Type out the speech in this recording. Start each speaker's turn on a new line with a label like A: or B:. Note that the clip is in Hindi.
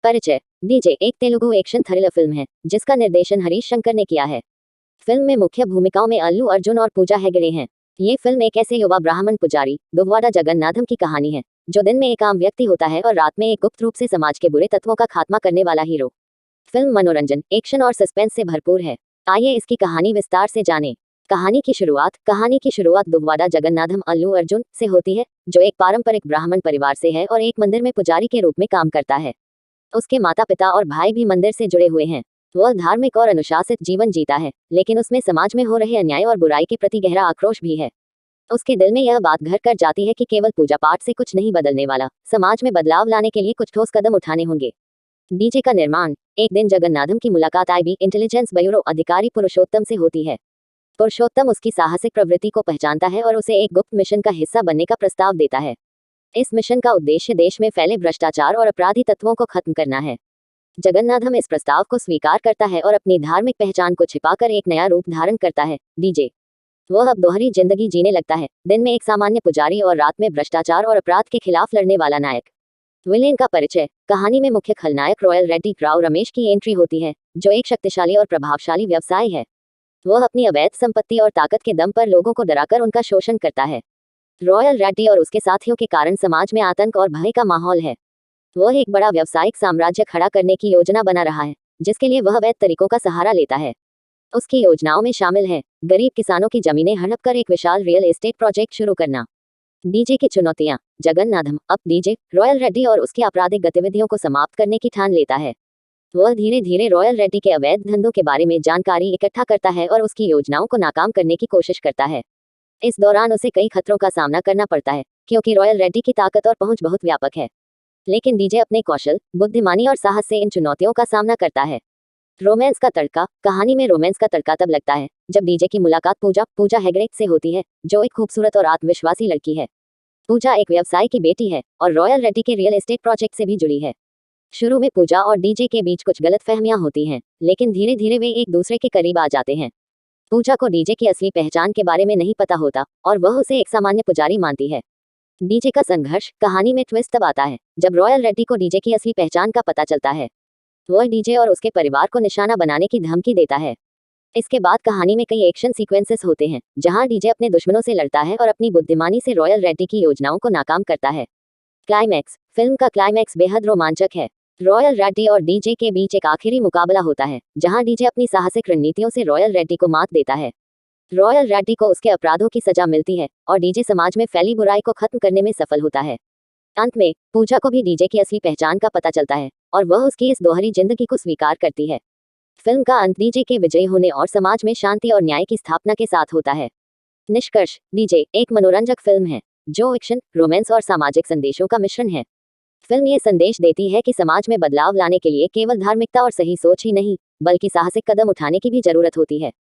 A: परिचय। डीजे एक तेलुगु एक्शन थ्रिलर फिल्म है जिसका निर्देशन हरीश शंकर ने किया है। फिल्म में मुख्य भूमिकाओं में अल्लू अर्जुन और पूजा हेगड़े हैं। ये फिल्म एक ऐसे युवा ब्राह्मण पुजारी दुव्वाडा जगन्नाथम की कहानी है जो दिन में एक आम व्यक्ति होता है और रात में एक गुप्त रूप से समाज के बुरे तत्वों का खात्मा करने वाला हीरो। फिल्म मनोरंजन, एक्शन और सस्पेंस से भरपूर है। आइए इसकी कहानी विस्तार से जानें। कहानी की शुरुआत दुव्वाडा जगन्नाथम अल्लू अर्जुन से होती है, जो एक पारंपरिक ब्राह्मण परिवार से है और एक मंदिर में पुजारी के रूप में काम करता है। उसके माता पिता और भाई भी मंदिर से जुड़े हुए हैं। वह धार्मिक और अनुशासित जीवन जीता है, लेकिन उसमें समाज में हो रहे अन्याय और बुराई के प्रति गहरा आक्रोश भी है। उसके दिल में यह बात घर कर जाती है कि केवल पूजा पाठ से कुछ नहीं बदलने वाला, समाज में बदलाव लाने के लिए कुछ ठोस कदम उठाने होंगे। डीजे का निर्माण। एक दिन जगन्नाथम की मुलाकात आईबी इंटेलिजेंस ब्यूरो अधिकारी पुरुषोत्तम से होती है। पुरुषोत्तम उसकी साहसिक प्रवृत्ति को पहचानता है और उसे एक गुप्त मिशन का हिस्सा बनने का प्रस्ताव देता है। इस मिशन का उद्देश्य देश में फैले भ्रष्टाचार और अपराधी तत्वों को खत्म करना है। जगन्नाथम इस प्रस्ताव को स्वीकार करता है और अपनी धार्मिक पहचान को छिपाकर एक नया रूप धारण करता है, डीजे। वह अब दोहरी जिंदगी जीने लगता है, दिन में एक सामान्य पुजारी और रात में भ्रष्टाचार और अपराध के खिलाफ लड़ने वाला नायक। विलेन का परिचय। कहानी में मुख्य खलनायक रॉयल रेड्डी राव रमेश की एंट्री होती है, जो एक शक्तिशाली और प्रभावशाली व्यवसाय है। वह अपनी अवैध संपत्ति और ताकत के दम पर लोगों को डराकर उनका शोषण करता है। रॉयल रेड्डी और उसके साथियों के कारण समाज में आतंक और भय का माहौल है। वह एक बड़ा व्यावसायिक साम्राज्य खड़ा करने की योजना बना रहा है, जिसके लिए वह अवैध तरीकों का सहारा लेता है। उसकी योजनाओं में शामिल है गरीब किसानों की जमीनें हड़प कर एक विशाल रियल एस्टेट प्रोजेक्ट शुरू करना। डीजे की चुनौतियां। जगन्नाथम अब डीजे रॉयल रेड्डी और उसकी आपराधिक गतिविधियों को समाप्त करने की ठान लेता है। वह धीरे धीरे रॉयल रेड्डी के अवैध धंधों के बारे में जानकारी इकट्ठा करता है और उसकी योजनाओं को नाकाम करने की कोशिश करता है। इस दौरान उसे कई खतरों का सामना करना पड़ता है, क्योंकि रॉयल रेड्डी की ताकत और पहुंच बहुत व्यापक है। लेकिन डीजे अपने कौशल, बुद्धिमानी और साहस से इन चुनौतियों का सामना करता है। रोमांस का तड़का। कहानी में रोमांस का तड़का तब लगता है जब डीजे की मुलाकात पूजा हेगड़े से होती है, जो एक खूबसूरत और आत्मविश्वासी लड़की है। पूजा एक व्यवसाय की बेटी है और रॉयल रेड्डी के रियल एस्टेट प्रोजेक्ट से भी जुड़ी है। शुरू में पूजा और डीजे के बीच कुछ गलतफहमियां होती हैं, लेकिन धीरे धीरे वे एक दूसरे के करीब आ जाते हैं। पूजा को डीजे की असली पहचान के बारे में नहीं पता होता और वह उसे एक सामान्य पुजारी मानती है। डीजे का संघर्ष। कहानी में ट्विस्ट तब आता है जब रॉयल रेड्डी को डीजे की असली पहचान का पता चलता है। वह डीजे और उसके परिवार को निशाना बनाने की धमकी देता है। इसके बाद कहानी में कई एक्शन सीक्वेंसेस होते हैं, जहां डीजे अपने दुश्मनों से लड़ता है और अपनी बुद्धिमानी से रॉयल रेड्डी की योजनाओं को नाकाम करता है। क्लाइमैक्स। फिल्म का क्लाइमैक्स बेहद रोमांचक है। रॉयल रेड्डी और डीजे के बीच एक आखिरी मुकाबला होता है, जहां डीजे अपनी साहसिक रणनीतियों से रॉयल रेड्डी को मात देता है। रॉयल रेड्डी को उसके अपराधों की सजा मिलती है और डीजे समाज में फैली बुराई को खत्म करने में सफल होता है। अंत में पूजा को भी डीजे की असली पहचान का पता चलता है और वह उसकी इस दोहरी जिंदगी को स्वीकार करती है। फिल्म का अंत डीजे के विजयी होने और समाज में शांति और न्याय की स्थापना के साथ होता है। निष्कर्ष। डीजे एक मनोरंजक फिल्म है जो एक्शन, रोमांस और सामाजिक संदेशों का मिश्रण है। फिल्म ये संदेश देती है कि समाज में बदलाव लाने के लिए केवल धार्मिकता और सही सोच ही नहीं, बल्कि साहसिक कदम उठाने की भी जरूरत होती है।